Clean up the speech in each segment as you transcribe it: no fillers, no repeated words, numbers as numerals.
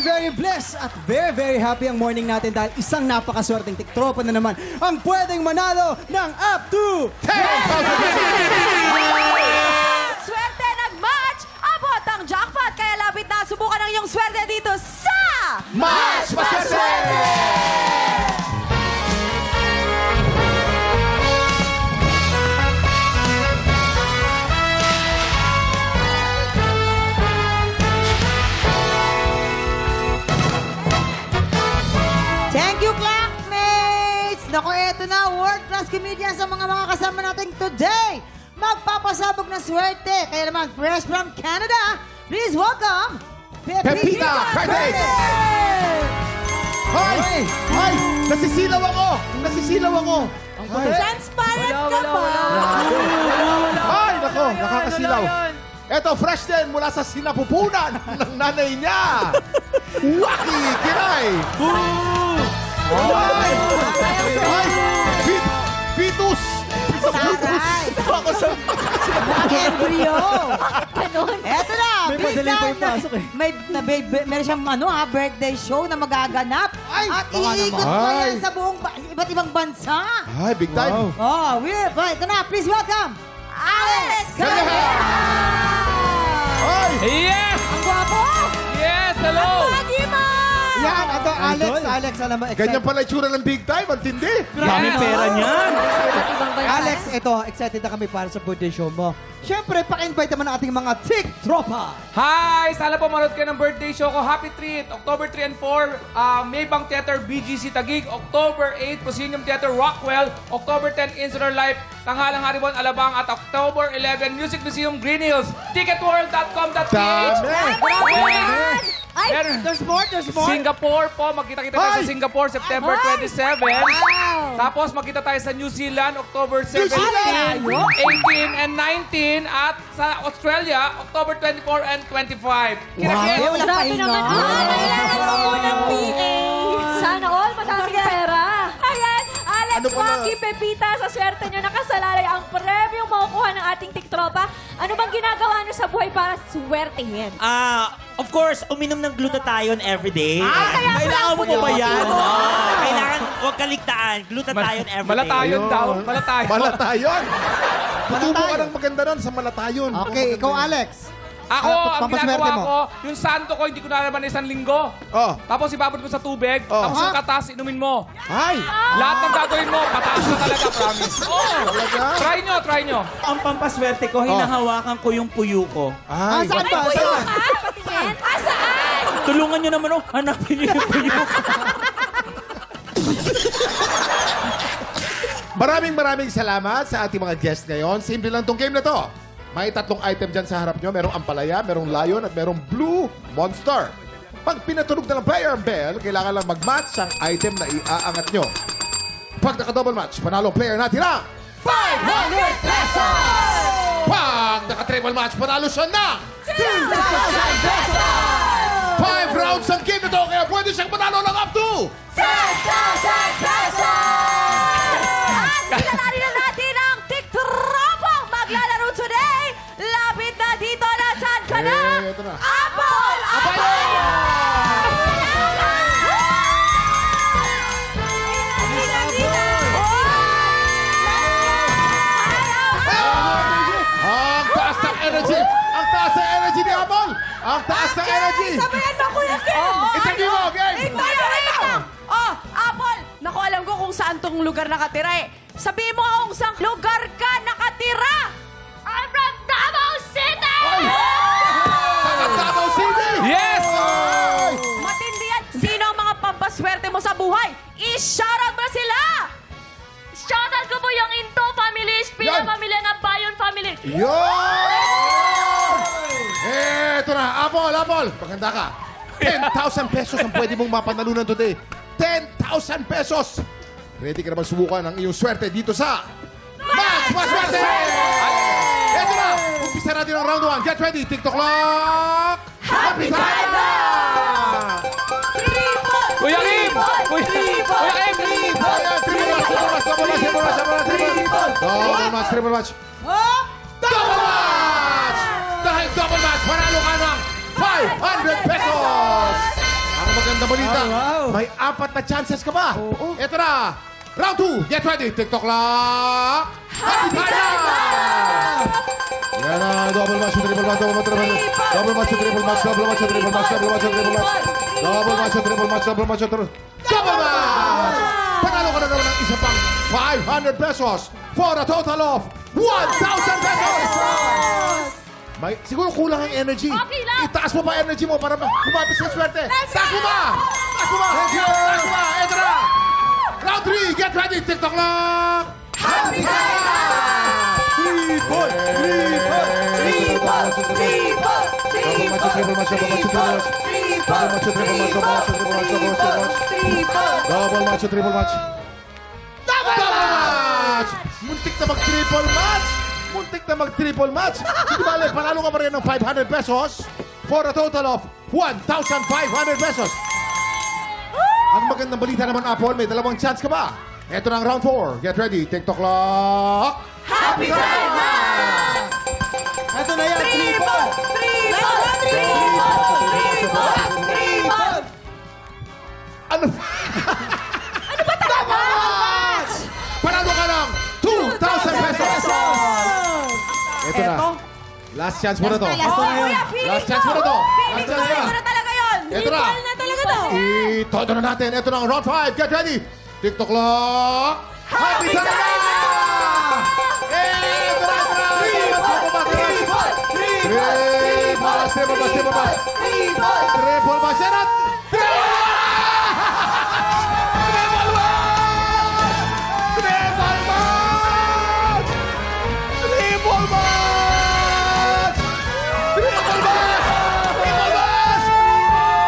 very blessed at very happy ang morning natin dahil isang napakaswerteng tiktropa na naman ang pwedeng manalo ng up to 10,000 Swerte nag-match! Abot ang jackpot! Kaya lapit na subukan ang iyong swerte dito sa... Match Maswerte! Thank you, classmates! Naku, eto na, world-class comedians ang mga kasama natin today. Magpapasabog ng swerte. Kaya naman, fresh from Canada, please welcome Pepita Curtis! Hoy! Hoy! Nasisilaw ako! Nasisilaw ako! Transparent ka ba? Ay, nako, nakakasilaw. Eto, fresh din mula sa sinapupunan ng nanay niya. Waki Kiray! Ay! Ay! Fetus! Aray! Embryo! Ganon. Eto na! May madali pa yung pasok eh. Meron siyang birthday show na magaganap. Ay, At baka iikot naman. pa yan sa buong iba't ibang bansa. Ay, big time. Oh, we're fine. Ito na, please welcome Alex Gallagher! Ay! Yes! Ang gwapo! Yes! Hello! Lagi mo! Yan, ito, Alex, alam mo, Ganyan pala itsura ng big time. Ang tindi. Daming pera niyan. Ibang bansa. Alex, ito, excited na kami para sa birthday show mo. Siyempre, paki-invite naman ang ating mga tiktropa. Hi! Sana po manood kayo ng birthday show ko. Happy Treat! October 3 and 4, Maybang Theater, BGC Taguig. October 8, Proscenium Theater, Rockwell. October 10, Insular Life, Tanghalang Haribon, Alabang. At October 11, Music Museum, Green Hills. Ticketworld.com.ph. Dami! Ay! There's more. Singapore po. Magkita-kita tayo sa Singapore, September 27. Tapos magkita tayo sa New Zealand, October 17, 18, and 19. At sa Australia, October 24 and 25. Kira-kira. Wala Grabe pahinga. naman. Kailangan mo ng PA. Sana all madaming pera. Ayan, Alex, Ano pala? Waki, Pepita, sa swerte nyo nakasalalay ang premyong makukuha ng ating tiktropa. Ano bang ginagawa nyo sa buhay para swertehin? Of course, uminom ng glutathione everyday. kaya Kailangan mo pala ba yan? po. Kailangan, huwag kaligtaan. Glutathione everyday. Malatayon daw. Malatayon. Malatayon! Tutubo ka ng maganda nun sa malatayon. Okay, ikaw, Alex. Ako, ang Pampaswerte ginagawa mo. ko, yung santo ko, hindi ko nalaman na isang linggo. Oh. Tapos ibabad mo sa tubig, Oh. tapos yung katas, inumin mo. Ay! Lahat ng gagawin mo, pataas na talaga, promise. Oh, Talaga? try nyo. Ang pampaswerte ko, hinahawakan ko yung puyo ko. Ay! Saan ba? Puyo Saan? ka? Patingin? Saan? Tulungan nyo naman, hanapin nyo yung puyo ko. Maraming salamat sa ating mga guests ngayon. Simple lang tong game na to. May 3 item dyan sa harap nyo. Merong ampalaya, merong lion, at merong blue monster. Pag pinatunog na ng player bell, kailangan lang mag-match ang item na iaangat nyo. Pag naka-double match, panalo player natin ang 500 pesos! pag naka-triple match, panalo siya ng 2,000 pesos! 5 rounds ang game na to, kaya pwede siyang panalo ng up to 10,000 pesos! At kilalanin na natin ang tiktropang maglalaro today. Lapit na dito na saan ka na? Ito na. Apple! Ang taas ng energy! Ang taas ng energy ni Apple! Ang taas ng energy! Sabayan mo, Kuya Kim! Interview mo, game! Wait lang! Oh, Apple! Naku, alam ko kung saan tong lugar nakatira eh. Sabihin mo kung saan lugar ka nakatira! I'm from Davao City! Sa Davao City! Yes! Ay! Matindi yan! Sino ang mga pampaswerte mo sa buhay? I-shoutout mo sila! Shoutout ko po yung Into Family, Espina Yan! Family, at Bayon Family. Yun! Eto na, Apple! Paganda ka. 10,000 pesos ang pwede mong mapanalunan today. 10,000 pesos! Ready ka na bang subukan ang iyong swerte dito sa Match Maswerte! Eto na! Umpisa natin ang round 1. Get ready! TikTok clock! Happy time na! Kuya Kim! Kuya Kim! Triple match! Double match! Dahil double match, panalo ka ng 500 pesos! Ang maganda balita, Wow. may 4 na chances ka ba? Oo. Ito na, round 2, get ready, TikTok clock! Happy time na! Yan na, double match, triple match, double match, triple match, double match, triple match, double match, triple match, double match, triple match, double match, triple match, double match, double match! Panalo ka na naman ng isa pang 500 pesos for a total of 1,000 pesos! May, siguro kulang ang energy. Okay lang. Itaas mo pa energy mo para humabis sa swerte. Taas mo ba? Taas mo ba? Taas mo ba? Ito na! Round 3, get ready, TikTok lang! Happy time! Triple! Double match, triple match, double match, triple match. Double match, triple match, double match, triple match, double match, double match. Double match, triple match. Double match! Muntik na mag-triple match! Muntik na mag-triple match! Hindi bale, panalo ka pa rin ng 500 pesos for a total of 1,500 pesos. Ang magandang balita naman, Apple, may dalawang chance ka ba? Ito na ang round 4. Get ready, TikTok clock! Happy time na! Ito na yan, Triple! Ano? Ano ba talaga? Panalo ka ng 2,000 pesos! Ito na. Last chance mo na to. Last chance mo na to. Last chance mo na. na talaga yun! Ito na. na talaga to! Itodo na natin. Ito na ang round 5. Get ready. TikTok clock. Happy time na! Ito na. Triple match. Triple match. And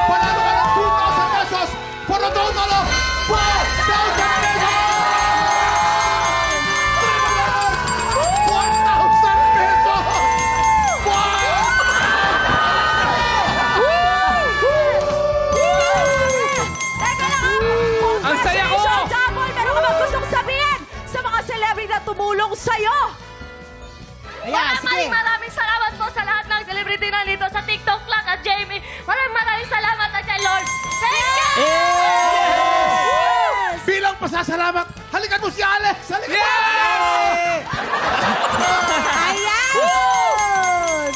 panalo ka ng 2,000 pesos for a total of 4,000 pesos! 1,000 pesos! Teka lang! Ang saya ko! Congratulations, Apple! Meron ka bang gustong sabihin sa mga celebrity na tumulong sa'yo? Ayan, sige. Maraming salamat po sa lahat ng celebrity na dito sa TikTok Clock at Jamie. Maraming salamat at kay Lord. Thank you! Bilang pasasalamat, halikan mo si Alex! Halikan mo! Ayan!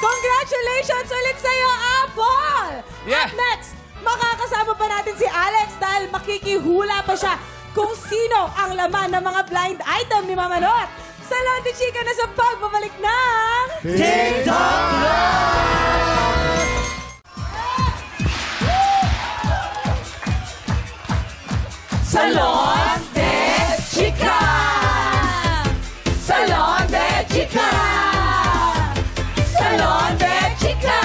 Congratulations ulit sa'yo, Apple! Yeah. At next, makakasama pa natin si Alex dahil makikihula pa siya kung sino ang laman ng mga blind item ni Mama Not. Salon de Chica na sa pagbabalik ng... TikTok! Salon de Chica! Salon de Chica! Salon de Chica!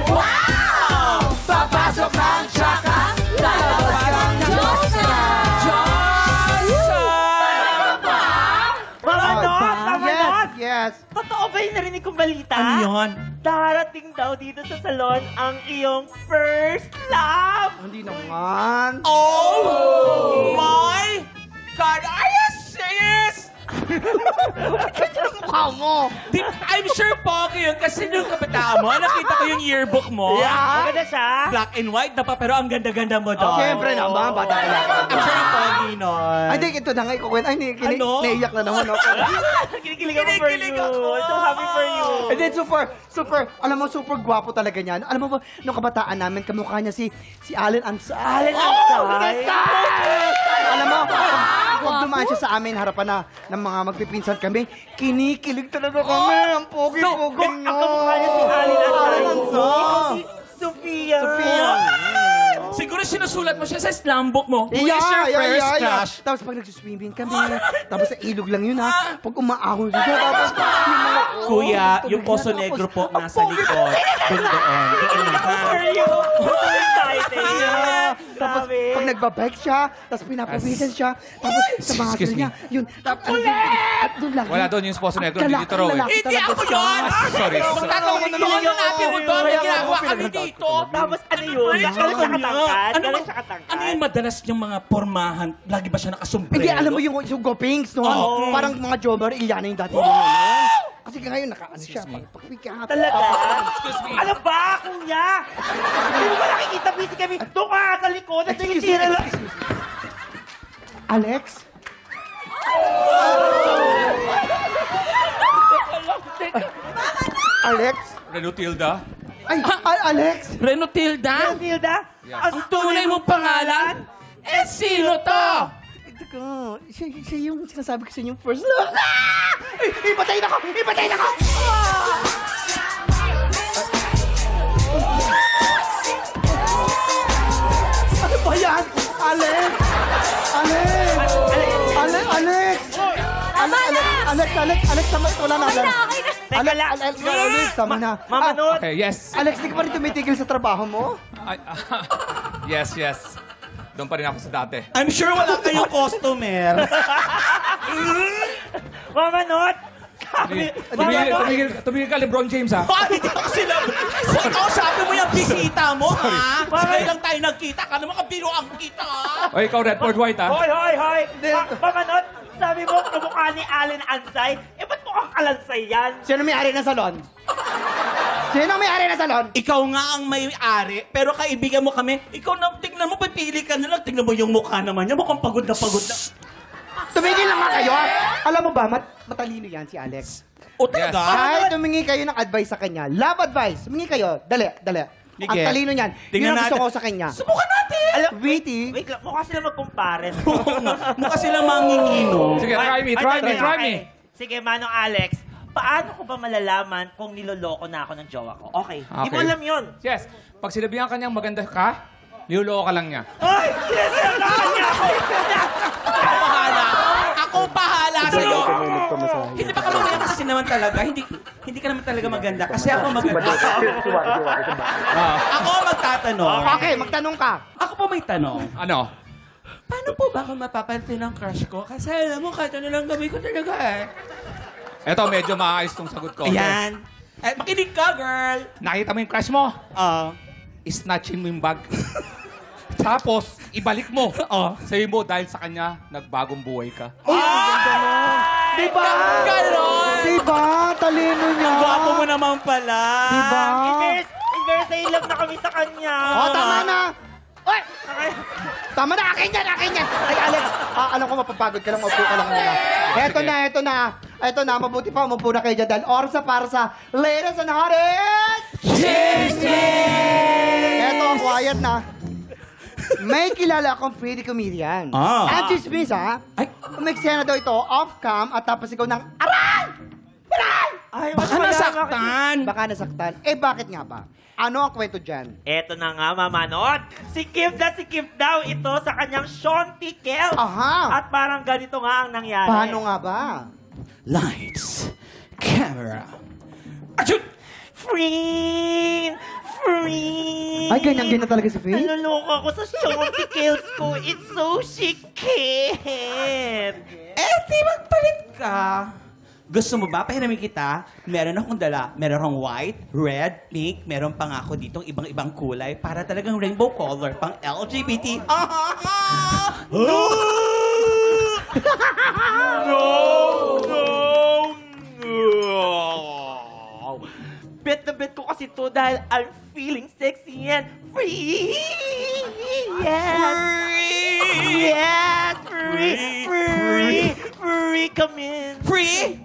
Wow! Papasok ng Chaka, lalabas ng Diyosa! Yes. Totoo ba yung narinig kong balita? Ano yun? Darating daw dito sa salon ang iyong first love! Hindi naman. Oh my God! Are you serious? Mukha mo. I'm sure pogi yun kasi nung kabataan mo, nakita ko yung yearbook mo. Maganda siya? Black and white na pa, pero ang ganda-ganda mo doon. Siyempre naman, bata ka lang. I'm sure yung pogi nun. Ay, di, ito na nga ikukwento. Ay, Ano? naiyak na naman ako. Kinikilig ako for you. Kinikilig ako. So happy for you. And then alam mo, super gwapo talaga niya. Alam mo ba, nung kabataan namin, kamukha niya si Allen Ansay. Allen Ansay? Alam mo, pag dumaan siya sa amin, harapan na ng mga magpipinsan kami, kinikilig talaga kami. Ang pogi-pogi niya. Ang kamukha niya si Allen Ansay. Allen Ansay. Ikaw si Sophia. Siguro sinusulat mo siya sa slam book mo. Who is your first crush? Tapos pag nagsuswimming kami, tapos sa ilog lang yun ha. Pag umaahon siya, tapos yung mga... Kuya, yung Poso Negro po nasa likod. Doon. Doon na. For you. So excited. Tapos pag nagbabike siya, tapos pinapawisan siya, tapos sa mga Excuse me. niya, yun, tapos doon lang. Wala doon yung Poso Negro, hindi dito raw eh. Hindi ako yun! Sorry. Magtatanong mo naman yung natin mo doon. May ginagawa kami dito. Tapos ano yun? Gano'n siya katangkad? Gano'n siya katangkad? Ano yung madalas niyang mga pormahan? Lagi ba siya nakasombrero? Hindi, alam mo yung Gopings, no? Oo. Parang mga Jomar, Iliana yung dati nila. Kasi kasi ngayon nakaano siya. Pagpikahap. Talaga? Excuse me. Ano ba, kuya? Hindi mo ba nakikita busy kami? Doon ka sa likod at tinitira lang. Alex? Alex? Renotilda? Ay, Alex? Renotilda? Matilda? Yes. Ang Tunay mong pangalan? Eh, sino to? Teka, siya yung sinasabi ko sa inyong first love. Ay, ipatay na ko! Ipatay na ko! Ano ba yan? Alex! Alex! Alex! Alex, sama, wala na. Okay na, okay na. Teka lang. Alex, sama na. Mama Not. Okay, yes. Alex, di ka pa rin tumitigil sa trabaho mo? Ay, yes. Doon pa rin ako sa dati. I'm sure wala kayong customer. Mama Not. Sabi, Tumigil ka, LeBron James, ha? Hindi ako sila. Ikaw, sabi mo yung bisita mo, ha? Ngayon lang tayo nagkita. Kala mo kabiro ang kita, ha? O, ikaw, Redford White, ha? Hoy. Mama Not, sabi mo, kamukha ni Allen Ansay. Eh, ba't mukhang kalansay yan? Sino may-ari ng salon? Sino may-ari ng salon? Ikaw nga ang may-ari, pero kaibigan mo kami. Ikaw na, tignan mo, pipili ka na lang. Tignan mo yung mukha naman niya. Mukhang pagod na pagod na. Tumigil lang nga kayo. Alam mo ba, matalino yan si Alex. O talaga? Kahit tumingi kayo ng advice sa kanya, love advice, humingi kayo, dali. Sige. Ang talino niyan. Tingnan Yun ang gusto natin. ko sa kanya. Subukan natin! Alam, Witty. Wait lang, mukha sila magkumpare. Mukha sila mangingino. Sige, try me. Sige, Manong Alex, paano ko ba malalaman kung niloloko na ako ng jowa ko? Okay. Di mo Okay. alam yun. Yes. Pag sinabihan ka niyang maganda ka, niloloko ka lang niya. Ay! Sinasalakan niya ako! Ako bahala sa'yo. Hindi ba ka mamaya kasi naman talaga? Hindi ka naman talaga maganda. Kasi ako maganda. Ako magtatanong. Okay, magtanong ka. Ako po may tanong. Ano? Paano po ba ako mapapansin ng crush ko? Kasi alam mo, kahit ano lang gawin ko talaga eh. Eto, medyo maayos tong sagot ko. Ayan. Eh, makinig ka, girl. Nakita mo yung crush mo? Snatchin mo yung bag. Tapos, ibalik mo. Sa'yo mo, dahil sa kanya, nagbagong buhay ka. Diba? Ganon! Diba? Talino niya. Gwapo mo naman pala. Diba? Inverse, in love na kami sa kanya. Tama na. Oy! Tama na, akin yan. Ay, Alex, alam ko mapapagod ka lang, upo ka lang muna. Eto na, mabuti pa, umupo na kayo dyan dahil oras na para sa latest and hottest Chismis! Eto, quiet na. May kilala akong pretty comedian. Ang chismis, ha? Ay. Umeksena daw ito off-cam at tapos ikaw ng aray! Aray! Ay, Baka nasaktan. Baka nasaktan. Eh, bakit nga ba? Ano ang kwento dyan? Eto na nga, Mama Not. Si Kim daw ito sa kanyang Sean Piquel. Aha! At parang ganito nga ang nangyari. Paano nga ba? Lights, camera, action! Free! Ay, ganyan talaga si Faye? Naluloko ako sa Sean Piquels ko. It's so chicken. Di magpalit ka. Gusto mo ba? Pahiramin kita. Meron akong dala. Meron akong white, red, pink. Meron pa nga ako ditong ibang kulay para talagang rainbow color pang LGBT. Bet na bet ko kasi to dahil I'm feeling sexy and free. Yes, free, come in. Free?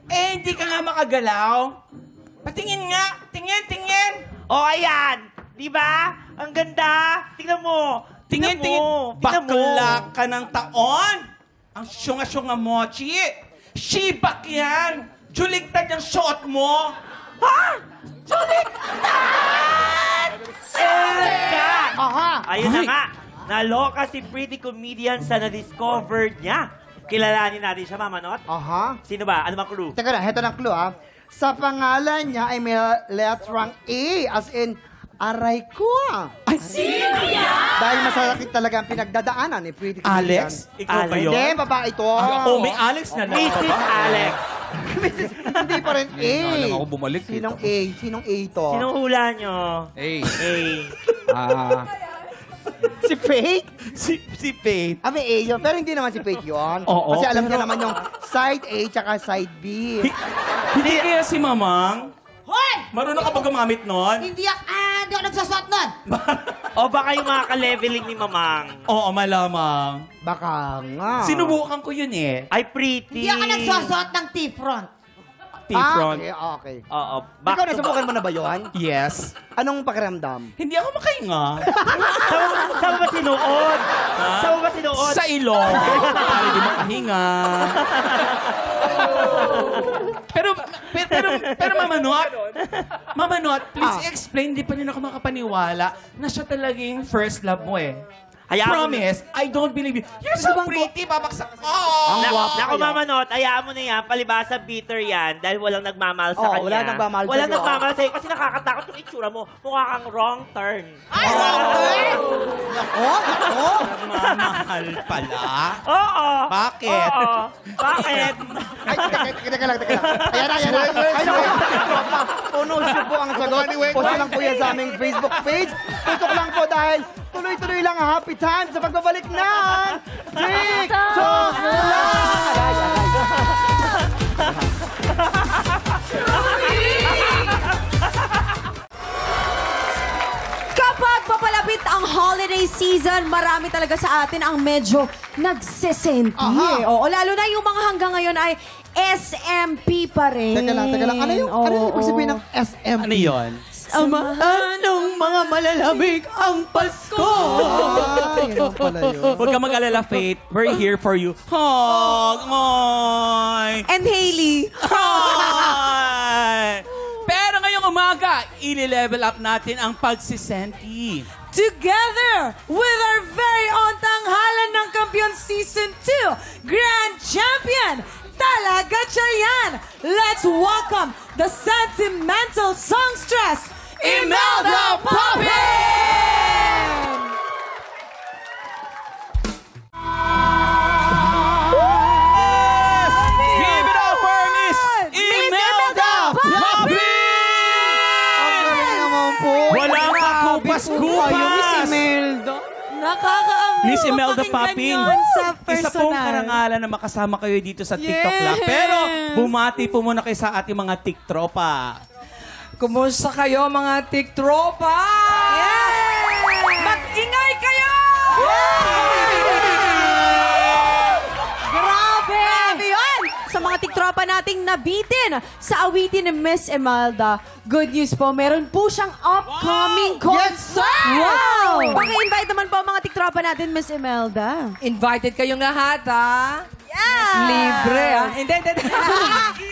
Eh, hindi ka nga makagalaw. Patingin nga. Tingin. O, ayan. Di ba? Ang ganda. Tingnan mo. Tingin. Bakla ka ng taon. Ang syunga-syunga mo, Chi. Shibak yan. Juligtad yung shot mo. Ha? Juligtad! Aha! Ayun na nga. Naloka si pretty comedian sa na-discovered niya. Kilalanin natin siya, Mama Not. Aha. Sino ba? Ano bang clue? Teka na, heto ng clue, ha? Sa pangalan niya ay may letrang A, as in, aray ko, Ay, sino yan? Dahil masakit talaga ang pinagdadaanan ni pretty comedian. Alex? Ikaw ba yun? Hindi, babae ito. May Alex na lang. Mrs. Alex. Hindi pa rin A. Hindi ako bumalik. Sinong A? Sinong A ito? Sinong hula nyo? Hey. Hey. Si Faith? Si Faith. May A yun. Pero hindi naman si Faith yun. Oo, Kasi alam niya pero- naman yung side A tsaka side B. Hindi kaya si Mamang? Hoy! Marunong ka ba gumamit nun? Hindi ako nagsusot nun. O baka yung mga ka-leveling ni Mamang? Oo, malamang. Baka nga. Sinubukan ko yun eh. Ay, pretty. Hindi ako nagsusot ng T-front. T-front. Okay. Oo. Ikaw, nasubukan mo na ba yun? Yes. Anong pakiramdam? Hindi ako makahinga. Saan mo ba sinuot? Saan mo ba sinuot? Sa ilong. Para di makahinga. pero Mama Not, please explain, di pa rin ako makapaniwala na siya talagang first love mo eh. Promise, I don't believe you. You're so pretty, babaksak. Naku, Mama Not, hayaan mo na yan. Palibasa bitter yan dahil walang nagmamahal sa kanya. Wala nagmamahal sa'yo. Walang nagmamahal sa'yo kasi nakakatakot yung itsura mo. Mukha kang wrong turn. Nagmamahal pala? Oo. Bakit? Oo. Bakit? Ay, teka lang. Ayan na. Puno siya po ang sagot. Post lang po yan sa aming Facebook page. Tutok lang po dahil tuloy-tuloy lang ang happy time sa pagbabalik ng TikTok Kapag papalapit ang holiday season, marami talaga sa atin ang medyo nagsesenti. Oo, lalo na yung mga hanggang ngayon ay SMP pa rin. Teka lang. Ano yung ibig sabihin ng SMP? Ano yun? Samahan ng mga malalamig ang Pasko. Yun pala yun. Huwag ka mag-alala, Faith. We're here for you. Hog! Moy! And Hailey. Hi! Pero ngayong umaga, ili-level up natin ang pagsisenti. Together with our very own tanghalan ng Kampiyon Season 2 Grand Champion, Talaga siya yan! Let's welcome the sentimental songstress, Imelda Papin! Give it up for Miss Imelda Papin! Ang galing naman po. Walang kakupas-kupas! Miss Imelda. Nakaka-amaze. Miss Imelda mapakinggan Papin, yun sa isa pong personal. karangalan na makasama kayo dito sa TikTok Live. Pero bumati po muna kayo sa ating mga TikTropa. Kumusta kayo mga tiktropa? Mag-ingay kayo! Grabe! Grabe yun! Sa mga tiktropa nating nabitin sa awitin ni Miss Imelda, good news po, meron po siyang upcoming concert! Wow! Paki-invite naman po ang mga tiktropa natin, Miss Imelda. Invited kayong lahat, ha? Yes! Libre, ha? Hindi.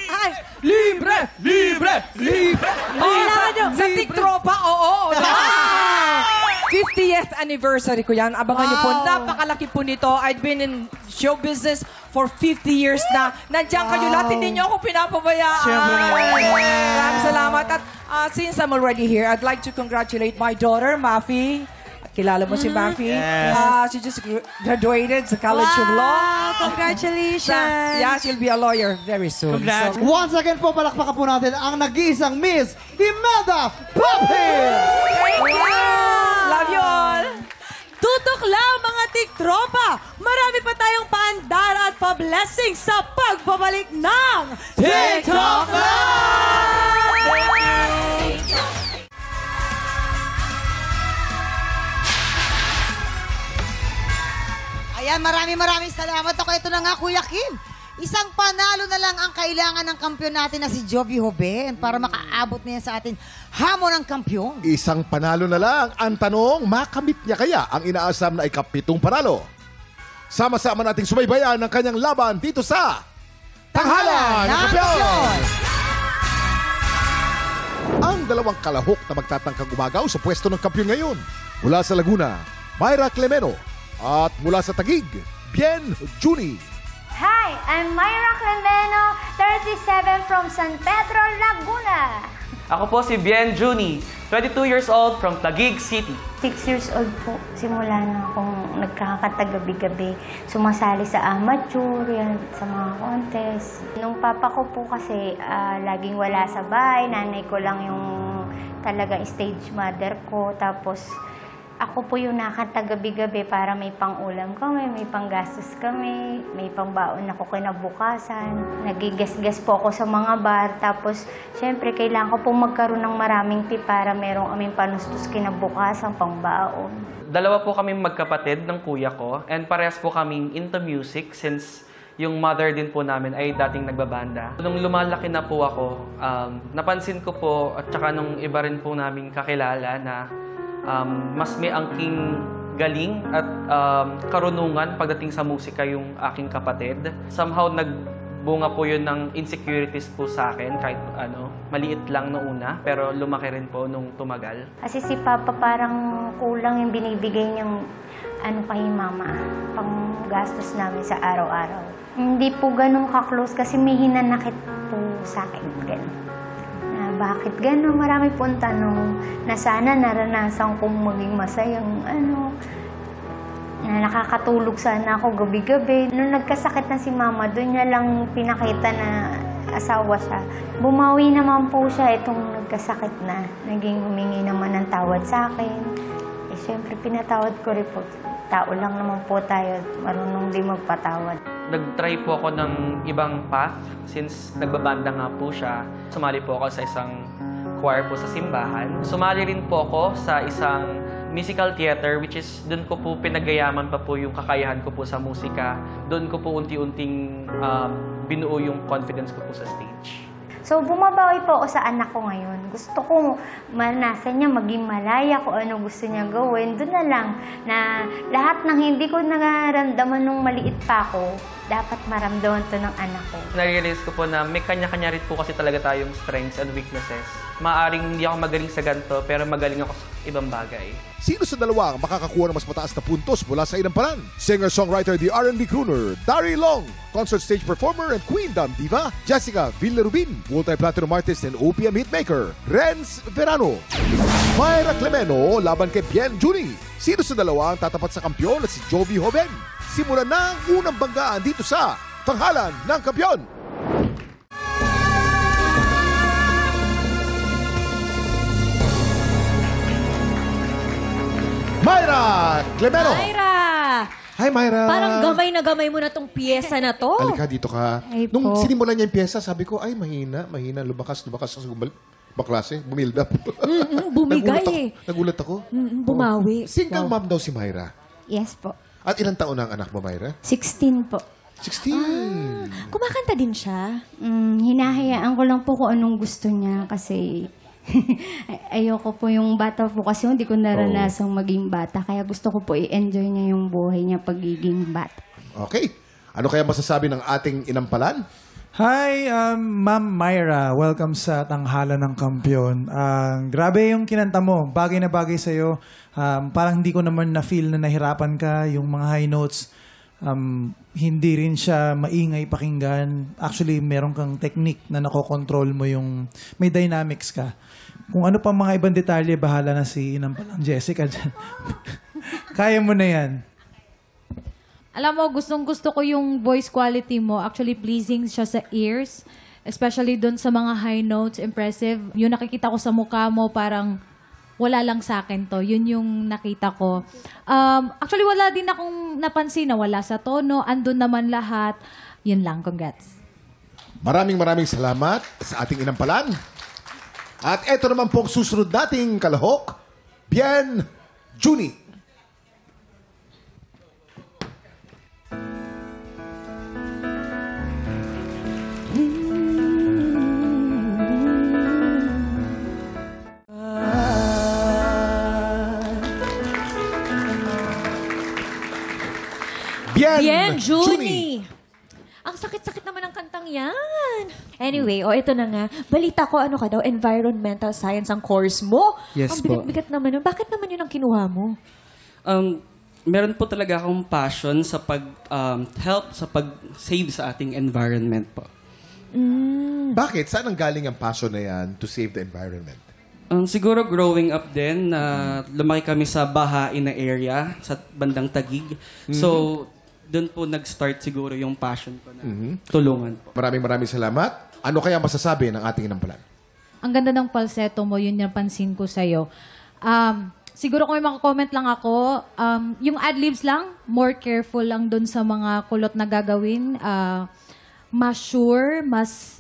Ay, Libre! kailangan nyo. Sa tiktropa, oo. 50th anniversary ko yan. Abangan niyo po. Napakalaki po nito. I've been in show business for 50 years na. Nandiyan kayo lahat. Hindi niyo ako pinapabayaan. Maraming salamat. At since I'm already here, I'd like to congratulate my daughter, Mafi. Kilala mo si Mafi? She just graduated sa College of Law. Congratulations! Yeah, she'll be a lawyer very soon. So, Once again po, palakpakan po natin ang nag-iisang Miss Imelda Papin! love you all! Tutok lang mga tiktropa! Marami pa tayong paandara at pa-blessing sa pagbabalik ng TikTok Ayan, maraming salamat. Ako, ito na nga, Kuya Kim. Isang panalo na lang ang kailangan ng kampiyon natin na si Jovi Hoben para makaabot niya sa atin hamon ng kampiyon. Isang panalo na lang. Ang tanong, makamit niya kaya ang inaasam na ikapitong panalo? Sama-sama nating subaybayan ang kanyang laban dito sa Tanghalan ng Kampiyon! Ang dalawang kalahok na magtatangkang umagaw sa pwesto ng kampiyon ngayon. Mula sa Laguna, Myra Clemeno. At mula sa Taguig, Bien Juni. Hi, I'm Myra Clemeno, 37 from San Pedro, Laguna. Ako po si Bien Juni, 22 years old from Taguig City. 6 years old po, simula na akong nagkakanta gabi-gabi. Sumasali sa amateur, yan, sa mga contest. Nung papa ko po kasi laging wala sa bahay, nanay ko lang yung talaga stage mother ko. Tapos Ako po yung nakanta gabi-gabi para may pang-ulam kami, may panggastos kami, may pangbaon ako kinabukasan. Nagigas-gas po ako sa mga bar. Tapos, syempre, kailangan ko po magkaroon ng maraming tip para merong aming panustos kinabukasan, pangbaon. Dalawa po kami magkapatid ng kuya ko and parehas po kaming into music since yung mother din po namin ay dating nagbabanda. Nung lumalaki na po ako, napansin ko po at saka nung iba rin po namin kakilala na mas may angking galing at karunungan pagdating sa musika yung aking kapatid. Somehow nagbunga po yun ng insecurities po sa akin kahit maliit lang noong una pero lumaki rin po nung tumagal. Kasi si Papa parang kulang yung binibigay niyang kay Mama, pang gastos namin sa araw-araw. Hindi po ganun ka-close kasi may hinanakit po sa akin. Ganun. Na bakit ganun? Marami pong tanong na sana naranasan kong maging masayang na nakakatulog sana ako gabi-gabi. Nung nagkasakit na si Mama, doon niya lang pinakita na asawa siya. Bumawi naman po siya itong nagkasakit na. Naging humingi naman ng tawad sa akin. Eh, siyempre, pinatawad ko rin po. Tao lang naman po tayo, marunong din magpatawad. Nag-try po ako ng ibang path since nagbabanda nga po siya. Sumali po ako sa isang choir po sa simbahan. Sumali rin po ako sa isang musical theater which is doon ko po pinagayaman pa po yung kakayahan ko po sa musika. Doon ko po unti-unting binuo yung confidence ko po sa stage. So, bumabawi po ako sa anak ko ngayon. Gusto ko maranasan niya maging malaya kung ano gusto niya gawin. Doon na lang na lahat ng hindi ko nararamdaman nung maliit pa ako, dapat maramdaman to ng anak ko. Na-realize ko po na may kanya-kanya rin po kasi talaga tayong strengths and weaknesses. Maaring hindi ako magaling sa ganito, pero magaling ako sa ibang bagay. Sino sa dalawa ang makakakuha ng mas mataas na puntos mula sa Inampalan? Singer-songwriter, the R&B crooner, Dari Long, concert stage performer and queendom diva, Jessica Villarubin, multi-platinum artist and OPM hitmaker, Renz Verano. Mayra Clemeno laban kay Bien Juni. Sino sa dalawa ang tatapat sa kampyon at si Jovi Joven? Simulan na ang unang banggaan dito sa Tanghalan ng Kampyon. Mayra Clemeno. Mayra! Hi, Mayra. Parang gamay na gamay mo na tong piyesa na to. Halika, dito ka. Ay, Nung po. sinimulan niya yung pyesa, sabi ko, ay, mahina. Lumakas. Kasi baklase, bumilda. Bumigay Nagulat ako. Bumawi. Single mom daw si Mayra. Yes po. At ilang taon na ang anak mo, Mayra? 16 po. 16. Kumakanta din siya? Hinahayaan ko lang po kung anong gusto niya kasi ayoko po yung bata po kasi hindi ko naranasang maging bata. Kaya gusto ko po i-enjoy niya yung buhay niya pagiging bata. Okay. Ano kaya masasabi ng ating Inampalan? Hi, Ma'am Mayra. Welcome sa Tanghalan ng Kampyon. Grabe yung kinanta mo. Bagay na bagay sa'yo. Parang hindi ko naman na-feel na nahirapan ka. Yung mga high notes, hindi rin siya maingay pakinggan. Actually, meron kang technique na nakokontrol mo yung... May dynamics ka. Kung ano pa mga ibang detalye, bahala na si Inampalan Jessica dyan. Kaya mo na yan. Alam mo, gustong-gusto ko yung voice quality mo. Actually, pleasing siya sa ears. Especially dun sa mga high notes, impressive. Yung nakikita ko sa mukha mo, parang wala lang sa akin to. Yun yung nakita ko. Actually, wala din akong napansin na wala sa tono. Andun naman lahat. Yun lang. Congrats. Maraming salamat sa ating Inampalan. At eto naman pong susunod nating kalahok, Bien Juni. Bien Juni. Ang sakit-sakit naman ng kantang yan. Anyway, ito na nga. Balita ko, ano ka daw, environmental science ang course mo. Yes ang bigat-bigat naman yun. Bakit naman yun ang kinuha mo? Meron po talaga akong passion sa pag-help sa pag-save sa ating environment po. Bakit? Saan ang galing ang passion na yan to save the environment? Siguro growing up din, lumaki kami sa bahain na area, sa bandang Taguig. So, doon po nag-start siguro yung passion ko na tulungan po. Maraming salamat. Ano kaya masasabi ng ating Inampalan? Ang ganda ng falsetto mo, yun yung pansin ko sa'yo. siguro kung may makakomment lang ako, yung ad-libs lang, more careful lang dun sa mga kulot na gagawin. Mas sure, mas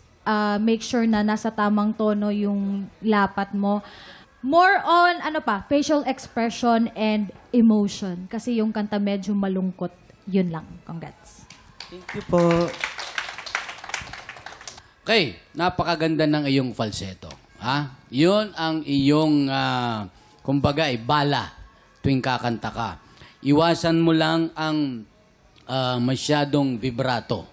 make sure na nasa tamang tono yung lapat mo. More on, facial expression and emotion. Kasi yung kanta medyo malungkot. Yun lang. Congrats. Thank you po. Okay, napakaganda ng iyong falsetto. Ha? Yun ang iyong, kumbaga, bala tuwing kakanta ka. Iwasan mo lang ang masyadong vibrato.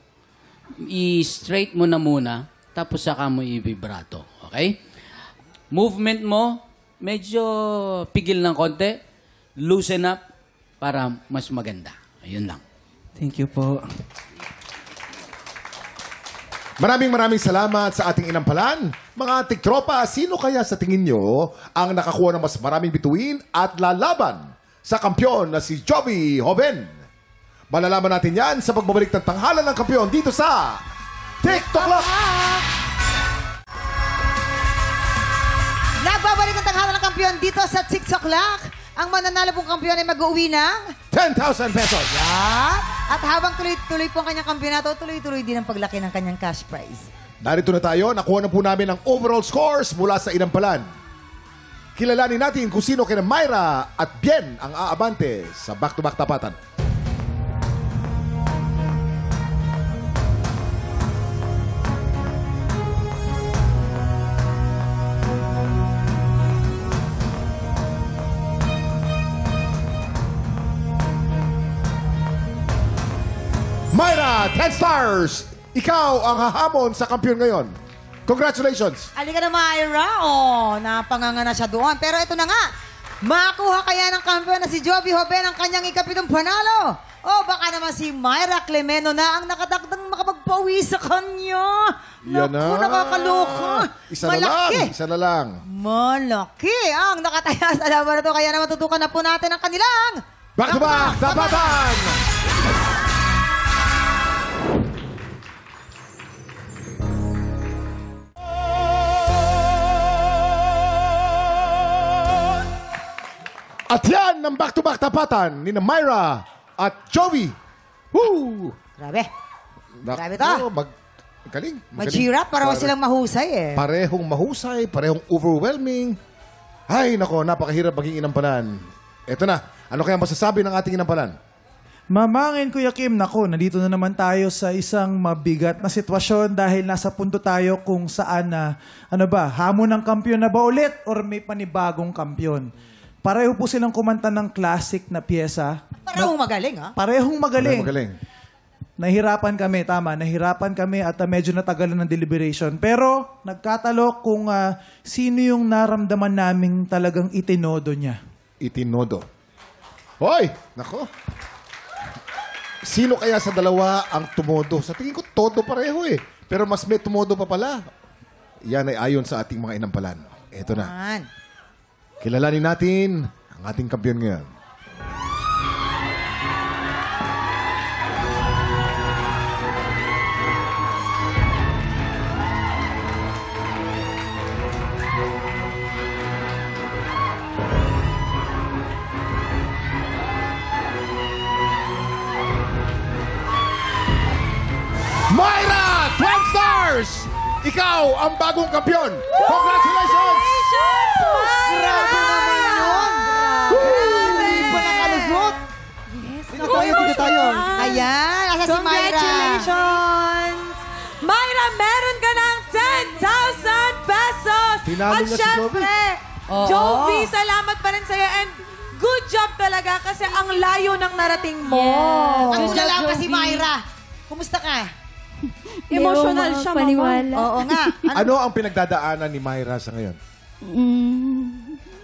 I-straight mo na muna, tapos saka mo i-vibrato. Okay? Movement mo, medyo pigil ng konti, loosen up para mas maganda. Ayun lang. Thank you po. Maraming salamat sa ating inampalan. Mga tiktropa, sino kaya sa tingin nyo ang nakakuha ng mas maraming bituin at lalaban sa kampyon na si Jovi Joven? Malalaman natin yan sa pagbabalik ng tanghalan ng kampyon dito sa TikTok Lock! Nagbabalik ang tanghalan ng kampyon dito sa TikTok Lock. Ang mananalo pong kampyon ay mag-uwi ng 10,000 pesos. Yan. At habang tuloy-tuloy po ang kanyang kampyonato, tuloy-tuloy din ang paglaki ng kanyang cash prize. Narito na tayo. Nakuha na po namin ang overall scores mula sa inampalan. Kilalanin natin kung sino kina Myra at Bien ang aabante sa back-to-back tapatan. Myra, 10 stars! Ikaw ang hahamon sa kampyon ngayon. Congratulations! Halika na, Myra. Napanganga na siya doon. Pero ito na nga, makuha kaya ng kampyon na si Jovi Joven ang kanyang ikapitong panalo. O baka naman si Myra Clemeno na ang nakadagdang makapagpawi sa kanya. Yan Naku, na. nakakaloka. Isa na lang. Isa na lang. Malaki ang nakataya sa laban na ito. Kaya naman tutukan na po natin ang kanilang back-to-back tapatan! At yan ang back-to-back tapatan ni Myra at Jovi. Woo! Grabe. Grabe to. Galing. Mag-cheer up para silang mahusay eh. Parehong mahusay, parehong overwhelming. Ay, nako, napakahirap maging inampalan. Eto na, ano kaya masasabi ng ating inampalan? Mamangin, Kuya Kim, nako, nandito na naman tayo sa isang mabigat na sitwasyon dahil nasa punto tayo kung saan na, hamon ng kampyon na ba ulit or may panibagong kampyon? Pareho po silang kumanta ng classic na piyesa. Parehong magaling, ha? Parehong magaling. Parehong magaling. Nahirapan kami, tama. Nahirapan kami at medyo natagalan ng deliberation. Pero nagkatalo kung sino yung naramdaman naming talagang itinodo niya. Itinodo. Hoy! Nako. Sino kaya sa dalawa ang tumodo? Sa tingin ko, todo pareho eh. Pero mas may tumodo pa pala. Yan ay ayon sa ating mga inampalan. Eto na. Kilalanin natin ang ating kampiyon ngayon. Myra! 12 stars! Ikaw ang bagong kampiyon! Congratulations! Grabe naman yun! Hindi pa nakalusot! Dito tayo. Ayan, asa si Myra. Congratulations! Myra, meron ka ng 10,000 pesos! Tinalo At niya si syempre, Oo. Jovi, salamat pa rin sa'yo and good job talaga kasi ang layo ng narating mo. Ang lang kasi Myra. Kumusta ka? Emotional siya, paniwala. Oo nga. Ano ang pinagdadaanan ni Myra sa ngayon?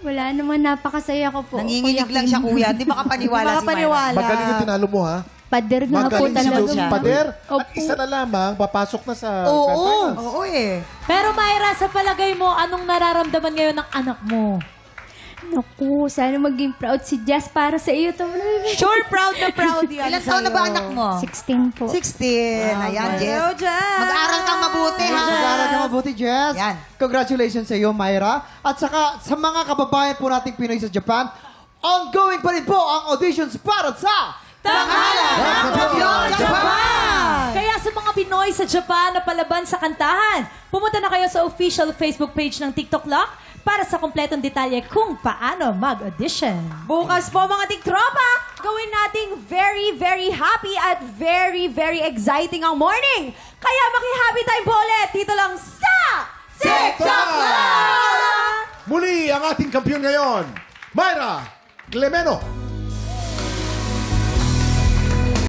Wala naman, napakasaya ko po. Nanginginig lang siya, kuya. Di makapaniwala si Myra. Magaling yung tinalo mo, ha? Pader nga po Magaling si talaga. Jovi. Pader? At isa na lamang, papasok na sa finals. Oo eh. Pero Myra, sa palagay mo, anong nararamdaman ngayon ng anak mo? Naku, sana maging proud si Jess para sa iyo. Sure, proud yan. Ilan taon na ba anak mo? 16 po. 16. Ayan, Jess. Mag-aral kang mabuti, ha? Mag-aral ka mabuti, Jess. Yan. Congratulations sa iyo, Myra. At saka sa mga kababayan po nating Pinoy sa Japan, ongoing pa rin po ang auditions para sa Tanghalan ng Kampiyon Japan! Kaya sa mga Pinoy sa Japan na palaban sa kantahan, pumunta na kayo sa official Facebook page ng TikTok Lock para sa kompletong detalye kung paano mag-audition. Bukas po mga tiktropa, gawin nating very, very happy at very, very exciting ang morning. Kaya maki-happy time po ulit dito lang sa TikTok Lock! Muli ang ating kampiyon ngayon, Myra Clemeno.